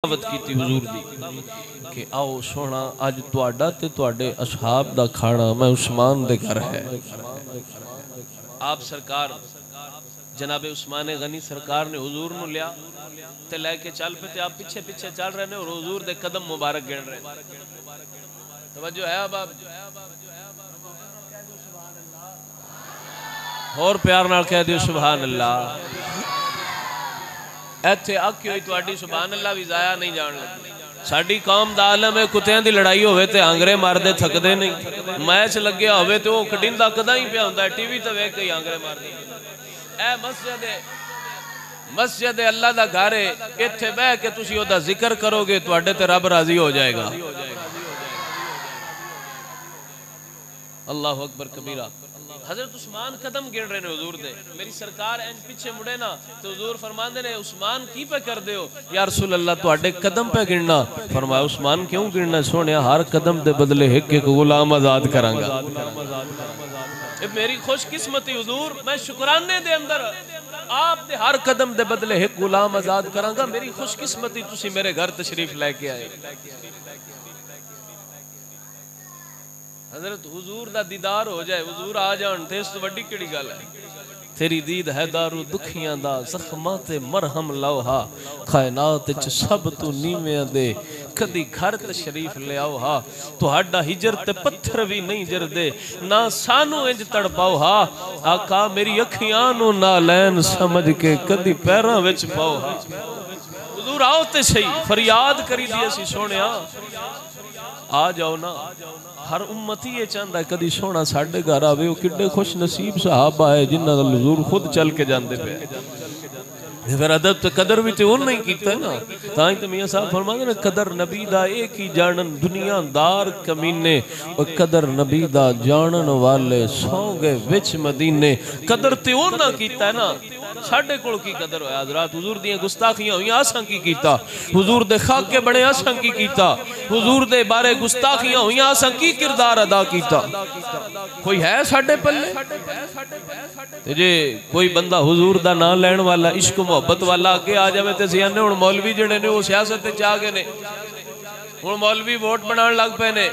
दावत की हुजूर दी कि आओ सोना अज तुहाडा ते तुहाडे असहाब दा खाना मैं उस्मान दे घर है। आप सरकार जनाबे उस्मान गनी सरकार ने हुजूर नु लिया ते लेके चल पे ते आप पीछे पीछे चल रहे ने और हुजूर दे कदम मुबारक गिन रहे। तवज्जो है अब और प्यार नाल कह दियो सुभान अल्लाह। इत्थे आखी हुई तुहाडी सुभान अल्लाह भी जाया नहीं जान लगी। साडी कौम दा आलम है कुत्तियां दी लड़ाई होवे ते आंगरे मारदे थकदे नहीं, मैच लग्या होवे ते वो कडिंदा कदा ही पिया हुंदा है, टीवी ते वेख के ही आंगरे मारदे। ए मस्जिद अल्लाह दा घर है, इत्थे बह के तुसी ओदा जिक्र करोगे तुहाडे ते रब राजी हो जाएगा। अल्लाहु अकबर कबीरा। हजरत उस्मान कदम गिन रहे ने हुजूर दे, मेरी सरकार इंज पीछे मुड़े ना तो हुजूर फरमांदे ने उस्मान की पे कर दे हो या रसूल अल्लाह तुहाडे कदम पे गिनना। फरमाया उस्मान क्यों गिनना सोनिया, हर कदम दे बदले एक एक गुलाम आजाद करांगा। मेरी खुशकिस्मती हुजूर, मैं शुकराने दे अंदर आप दे हर कदम दे बदले एक गुलाम आजाद करांगा। मेरी खुशकिस्मती तुसी मेरे घर तशरीफ लेके आए। हजरत हुजूर दा दीदार हो जाए, हुजूर आ जान ते इस तो वड्डी केड़ी गल है। तेरी दीद है दारू दुखियां दा जख्मां ते मरहम लौहा, कायनात च सब तू नीवियां दे कदी घर तशरीफ ले आओ हा। तुहाडा हिजर ते पत्थर भी नहीं जरदे ना सानू इंज तड़पाओ हा। आका मेरी अखियां नू ना लैन समझ के कदी पैरां विच पाओ हा। हुजूर आओ ते सही, फरियाद करी दी असी सोनिया आ जाओ ना। हर उम्मती ये चाहता है कदी सोना साडे घर आवे। वो किड्डे खुश नसीब सहाबा है जिन्हां दा हुजूर खुद चल के जांदे पे। फिर अदब तो कदर भी तो उन्होंने ही कीता है ना। ताई तो मियां साहब फरमाते ने कदर नबी दा एक ही जानन दुनियादार कमीने, और कदर नबी दा जानन वाले सौ गए विच मदीने। कदर तो उन्होंने कीता है ना, साडे कोल की कदर होया। हज़रात हुजूर दी गुस्ताखियां हुई असां की कीता, हुजूर दे खाके बने असां की कीता, हुजूर दे बारे गुस्ताखियां हुई असां की किरदार अदा कीता। कोई है साडे पल्ले? ते जे कोई बंदा हुजूर दा नाम लैण वाला इश्क मोहब्बत वाला अगे आ जाए तो असीं आने हुण मौलवी जिहड़े ने वो सियासत च आ गए ने, हुण मौलवी वोट बनाउण लग पे ने।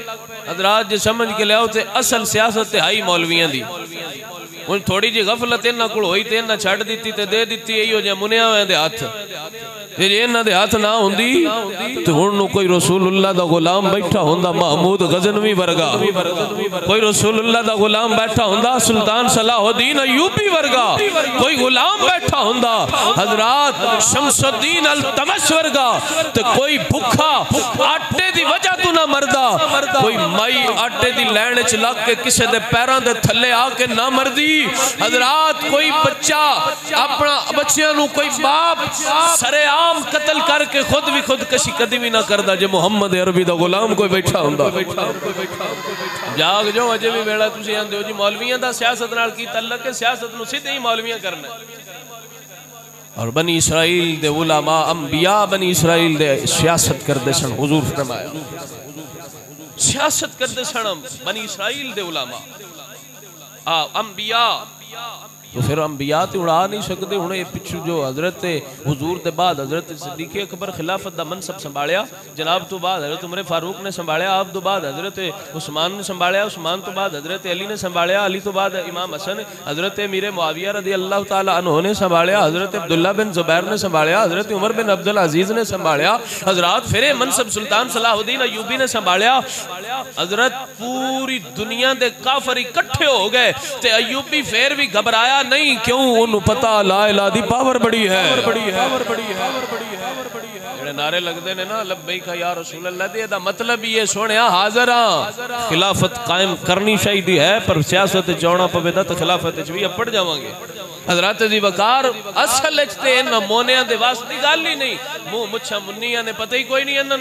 हज़रात जे समझ के लियाओ ते असल सियासत ते हाई मौलवियां दी। हुण थोड़ी जी गफलत इन्हां कोल होई ते इन्हां छड्ड दित्ती ते दे दित्ती इहो जिहा मुनिया होया दे हत्थ। जे इन्हां दे हत्थ ना हुंदी ते हुण नूं कोई रसूलुल्लाह दा गुलाम बैठा हुंदा महमूद गजनवी वर्गा, कोई रसूलुल्लाह दा गुलाम बैठा हुंदा सुल्तान सलाहुद्दीन अय्यूबी वर्गा, कोई गुलाम बैठा हुंदा हज़रात शमसुद्दीन अल्तमश वर्गा, ते कोई भुखा आटे दी वजह तू ना मरदा, कोई माई आटे दी लैण च लग के किसी दे पैरां दे थल्ले आके ना मरदी। हज़रात कोई बच्चा अपना बच्चियां नू कोई बाप सरेआम कत्ल करके खुद भी खुदकशी कदी भी ना करदा जे मुहम्मद अरबी दा गुलाम कोई बैठा हुंदा। जाग जो अजे भी वेला तुसीं आंदे हो जी मौलवियां दा सियासत नाल की तल्लक है, सियासत नू सीधे ही मौलवियां करना। और बनी इसराइल दे उलमा अंबिया बनी इसराइल दे सियासत करदे सन। हुजूर फरमाया सियासत करदे सन बनी इसराइल दे उलमा अंबिया। तो फिर अंबिया तो उड़ा नहीं सकते। हुण ये पिछू जो हजरत हुजूर के बाद हजरत सिद्दीक़ अकबर खिलाफत का मनसब संभालिया, जनाब तो बाद हजरत उमर फारूक ने संभालिया, आप तो बाद हजरत उस्मान ने संभालिया, उस्मान तो बाद हजरत अली ने संभालिया, अली तो बाद इमाम हसन, हजरत मीर मुआविया रदी अल्लाह तआला अन्हु ने संभालिया, हजरत अब्दुल्ला बिन जुबैर ने संभालिया, हजरत उमर बिन अब्दुल अजीज ने संभालिया। हजरात फिर मनसब सुल्तान सलाहुद्दीन अय्यूबी ने संभालिया। हजरत पूरी दुनिया के काफर इकट्ठे हो गए ते अय्यूबी फिर भी घबराया नहीं। क्यों? उन्हें पता ला इलाहा दी पावर बड़ी है। जेड़े नारे लगते ने ना लब्बैक या रसूल अल्लाह दे दा मतलब ही ये सोनिया हाजिर हां खिलाफत कायम करनी चाहिए है, पर सियासत च आउणा पवेगा तो खिलाफत च भी अपड़ जावांगे। हज़रात दी वकार असल च ते इन मोनिया दे वास्ते दी गल ही नहीं। मुंह मुछा मुन्नियां ने पता ही कोई नहीं इन्हां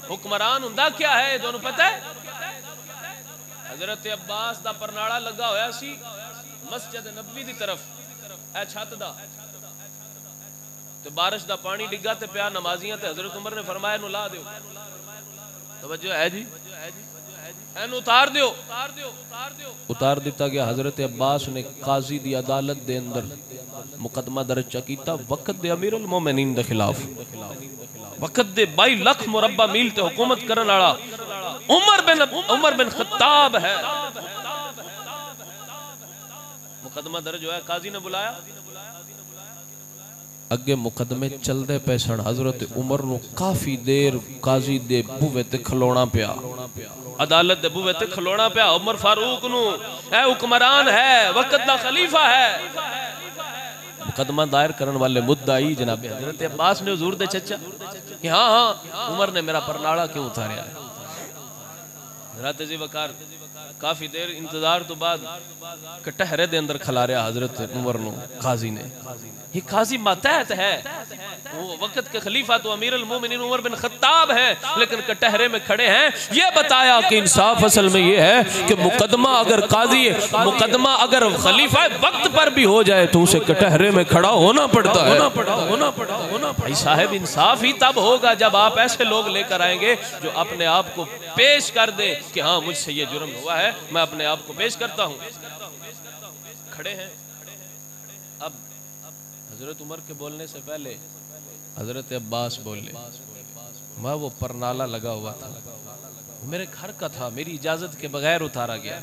हुक्मरान हुंदा क्या है तुहानू पता है? हज़रत अब्बास दा परनाड़ा लगा होया सी मस्जिद नबवी दी तरफ ए छत दा, ते बारिश दा पानी डिग्गा ते प्या नमाजियां ते हज़रत उमर ने फरमाया नु ला दियो। तवज्जो है जी? एन उतार दियो। उतार दिता गया। हजरत अब्बास ने काजी दी अदालत दे अंदर मुकदमा दर्ज कीता वक्त दे अमीर उल मोमिनीन दे खिलाफ। वक्त दे 22 लाख मुरब्बा मील ते हुकूमत करन वाला उमर बिन खत्ताब है। मुकदमा दर्ज होया, काजी ने बुलाया, अगे मुकदमे चलते पे सन। हजरत उमर नू काफी देर काजी दे बूहे ते खलोना पिया, अदालत दे बूहे ते खलोना पिया। उमर फारूक नू है हुक्मरान है, वक्त दा खलीफा है। मुकदमा दायर करने वाले मुद्दाई जनाब हजरत अब्बास ने हुजूर दे चचा कि हाँ हाँ उमर ने मेरा परनाला क्यों उतारिया है। हजरत जी वकार काफी देर इंतजार तो बाद कटहरे दे अंदर खिलारिया हजरत उमर नू काजी ने। ये काजी मातहत है, वो वक्त के खलीफा तो अमीर अल मोमिनीन उमर बिन खत्ताब है, लेकिन कटहरे में खड़े हैं। ये बताया कि इंसाफ असल में ये है कि मुकदमा अगर काजी मुकदमा अगर खलीफा वक्त पर भी हो जाए तो उसे कटहरे में खड़ा होना पड़ता है। भाई साहब इंसाफ ही तब होगा जब आप ऐसे लोग लेकर आएंगे जो अपने आप को पेश कर दे कि हाँ मुझसे ये जुर्म हुआ है, मैं अपने आप को पेश करता हूँ। खड़े हैं। अब हजरत उमर के बोलने से पहले हजरत अब्बास बोले, मैं वो परनाला लगा हुआ था, मेरे घर का था, मेरी इजाजत के बगैर उतारा गया।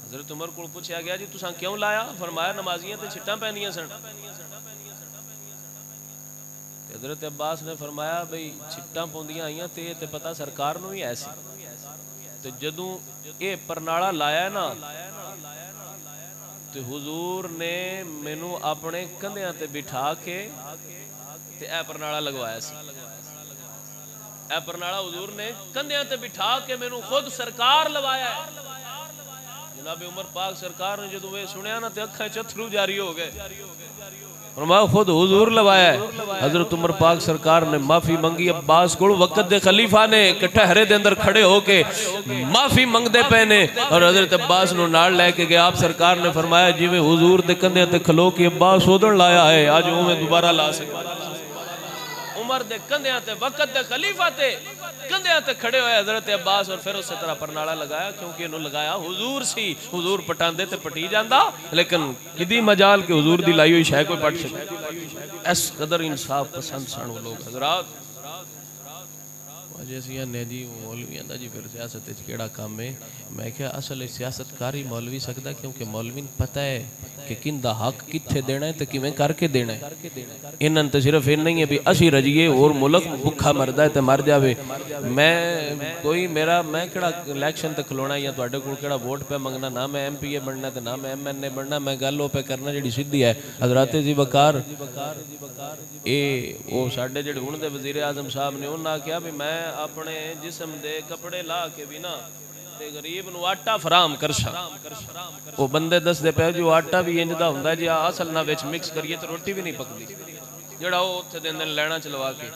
हजरत उमर को पूछा गया जी तुसा क्यों लाया? फरमाया नमाजियां ते छिट्टां पहनियां सन। हजरत अब्बास ने फरमाया भाई छिट्टां पौंदियां आईयां ते पता सरकार नूं भी ऐसी। तो जदों ये परनाला लाया ना तो हुजूर ने मैनू अपने कंधियां ते बिठा के ते ए परनाला लगवाया सी। ए परनाला हुजूर ने कंधियां ते बिठा के मैनू खुद सरकार लवाया है। जनाब उमर पाक सरकार ने जदों वे सुनिया ना ते अखां च अथरू जारी हो गए। और मैं खुद हुजूर लवाया है। हजरत उमर पाक सरकार ने माफी मंगी अब्बास को। वक्त दे खलीफा ने कटहरे दे अंदर खड़े होके माफी मंगदे पे ने और हजरत अब्बास नू नाल लेके गए। आप सरकार ने फरमाया जिवें हुजूर दे कंधे ते खलो के अब्बास ओदण लाया है आज उवें दोबारा ला सके। उमर दे कंधे ते वक्त दे खलीफा ते कंधे ते खड़े हुए हजरत अब्बास और फिर उस तरह परनाला लगाया क्योंकि इन्हों लगाया हुजूर सी। हुजूर पटांदे ते पटी जांदा, लेकिन किदी मजाल के हुजूर दी लाई हुई शै कोई पट सके। इस कदर इंसाफ पसंद सन वो लोग। हजरात जी मौलवियां दा जी फिर सियासत केड़ा काम है? मैं क्या असल सियासतकारी मौलवी सकता, क्योंकि मौलवी पता है कि किंदा हक कित्थे देना है तो किवें करके देना है। इन्हां ते सिर्फ इन्ना ही है भी असी रजिए और मुल्क भुखा मरदा है तो मर जावे। मैं कोई मेरा मैं केड़ा इलैक्शन ते खलोना या तुहाडे कोल केड़ा वोट पे मंगना, ना मैं MPA बनना ते ना मैं MNA बनना। मैं गल पे करना जिहड़ी सीधी है। हजरत जी वकार ये वो साडे जिहड़े हुण दे वजीर आजम साहब ने उन्हां आख्या भी मैं अपने जिस्म दे कपड़े ला के भी ना ते गरीब नू आटा फराम कर सा। वो बंदे दसदे पे जो आटा भी इंज दा हुंदा जी असल ना विच मिक्स करिए तो रोटी भी नहीं पकदी, जेड़ा वो उत्थे देंदे ने लैणा चलवा के।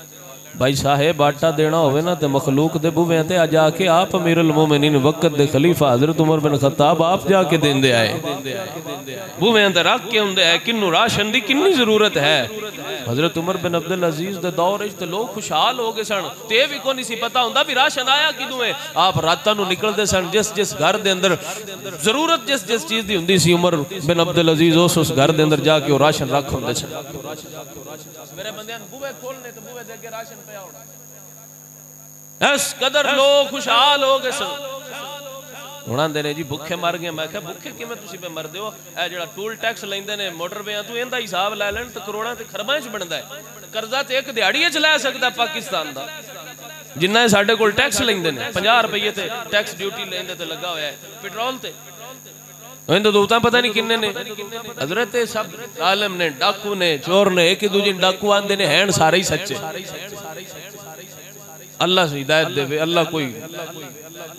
भाई साहेब आटा देना होवे ना ते मखलूक दे बूहे ते आ जाके आप अमीरुल मोमिनीन वक्त दे खलीफा हजरत उमर बिन खत्ताब आप जाके देंदे आए। बूहे ते रख के हुंदे है किन्नू राशन दी किन्नी जरूरत है। हजरत उमर बिन अब्दुल अजीज दे दौर ते लोग खुशहाल हो गए सन ते भी कोई नहीं सी पता हुंदा भी राशन आया किदों है। आप रातां नू निकलदे सन, जिस जिस घर दे अंदर जरूरत जिस जिस चीज दी हुंदी सी उमर बिन अब्दुल अजीज उस घर दे अंदर जाके वो राशन रख हुंदे सन। मेरे बंदे बूहे खोलने तो बूहे दे अगे राशन पिया होना। इस कदर लोग खुशहाल हो गए सन। हुण आंदे ने जी भुखे मर गए। मैं क्या भुखे किवें तुसीं पे मरदे हो? ए जिहड़ा टूल टैक्स लैंदे ने मोटरवेयां तो इहदा हिसाब लै लैण ते करोड़ां ते खरबां च बनदा है। कर्जा ते एक दिहाड़ी च लै सकदा पाकिस्तान दा जिन्ना साडे कोल टैक्स लैंदे ने। 50 रुपये ते टैक्स ड्यूटी लैंदे ते लगा होया है पेट्रोल ते। तो पता नहीं किन्ने ने। हजरत सब आलम ने डाकू ने चोर ने एक दूजे डाकू आंदे ने हैं सारे ही सच्चे। अल्लाह से हिदायत देवे अल्लाह कोई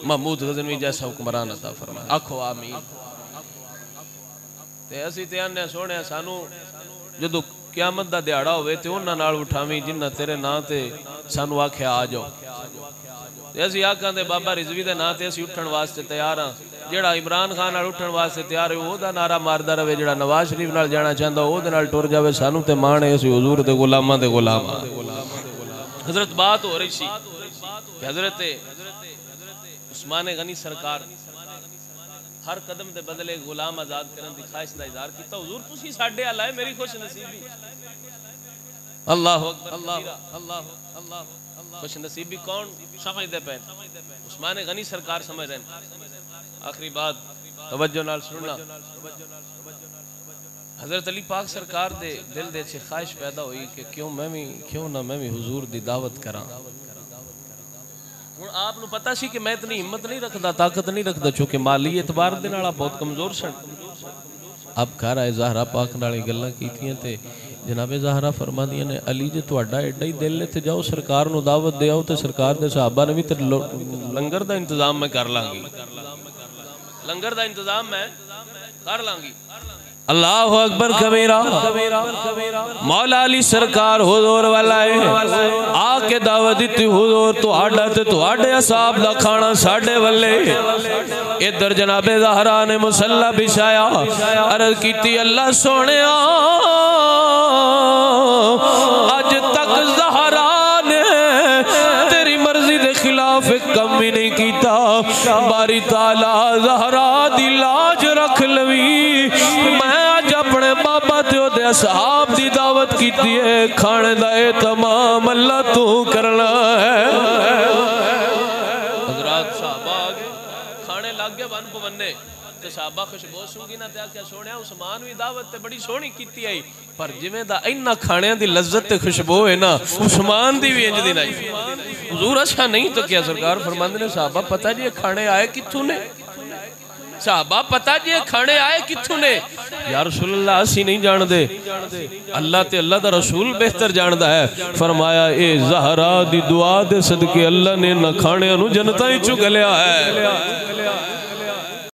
महमूद गजनवी जैसा हुक्मरान अता फरमाए। आखो आमीन। ते असी ते आने सोने सानू जदों क़यामत दा दिहाड़ा होवे ते उन्हां नाल उठावी जिन्हां तेरे नां ते सानू आख्या आ जाओ। ते असी आखांदे बाबा रिजवी दे नां ते असी उठण वास्ते तैयार हां। जेड़ा इमरान खान नाल उठण वास्ते तैयार है ओदा नारा मारदा रहे, जेड़ा नवाज शरीफ नाल जाना चाहंदा ओदे नाल टुर जावे। सानू ते मान है असी हुजूर दे गुलामां दे गुलाम। हजरत बात हो रही सी कि हजरत उस्मान गनी सरकार हर कदम के बदले गुलाम आजाद करने की ख्वाहिश का इजहार किया। हुजूर तुसी साडे अल आए, मेरी खुश नसीबी। अल्लाह अल्लाह अल्लाह अल्लाह खुश नसीबी कौन समझते पे? उस्मान गनी सरकार समझ रहे हैं। आखिरी बात तवज्जो नाल सुनना। हजरत अली पाक सरकार दे दिल दे च ख्वाहिश पैदा हुई कि क्यों ना मैं भी हुजूर दी दावत करा। हुण आप नु पता सी कि मैं इतनी हिम्मत नहीं रखदा, ताकत नहीं रखदा, चूंकि माली एतबार दे नाल बहुत कमजोर सन। अब घर आए ज़हरा पाक नाल गल्लां कीतियां ते जनाबे ज़हरा फरमादियां ने अली जे तुहाडा एडा ही दिल है ते जाओ सरकार नु दावत दे आओ ते सरकार दे सहाबा ने भी ते लंगर दा इंतजाम मैं कर लांगी, लंगर दा इंतजाम मैं कर लांगी। अल्लाह अकबर कबीरा। मौला अली सरकार हुजूर वाला है आके दावत दी हुजूर तुहाडा ते तुहाडे असहाब दा खाना साडे वल्ले। इधर जनाबे ज़हरा ने मुसल्ला बिछाया, अर्ज कीती अल्लाह सोहणिया अज तक ज़हरा ने तेरी मर्जी दे खिलाफ कम ही नहीं कीता। बारी ताला ज़हरा दी लाज रख लवी। मैं अज अपने बाबा ते ओदे असहाब दी दावत कीती है, खाने दा तमाम अल्लाह तू करना है। हजरात साहबा आ गए, खाने लग गए वन पवन्ने ते साहबा खुशबू सूंगी ना ते आख्या सोहणिया उस्मान भी दावत ते बड़ी सोहनी कीती आई, पर जिवें दा इन्ना खाणियां दी लज्जत ते खुशबू है ना उस्मान दी भी इंज दी नहीं। हुजूर अच्छा नहीं तो क्या? सरकार फरमांदे ने साहबा पता जी खाने आए कित्थों ने? साहबा पता जी खाने आए कित्थों ने? या रसूलल्लाह असी नहीं जानते, अल्लाह ते अल्लाह दा रसूल बेहतर जानता है। फरमाया ए ज़हरा दी दुआ दे सदके अल्लाह ने ना खाने नूं जन्नतां विचों घल्लिया है।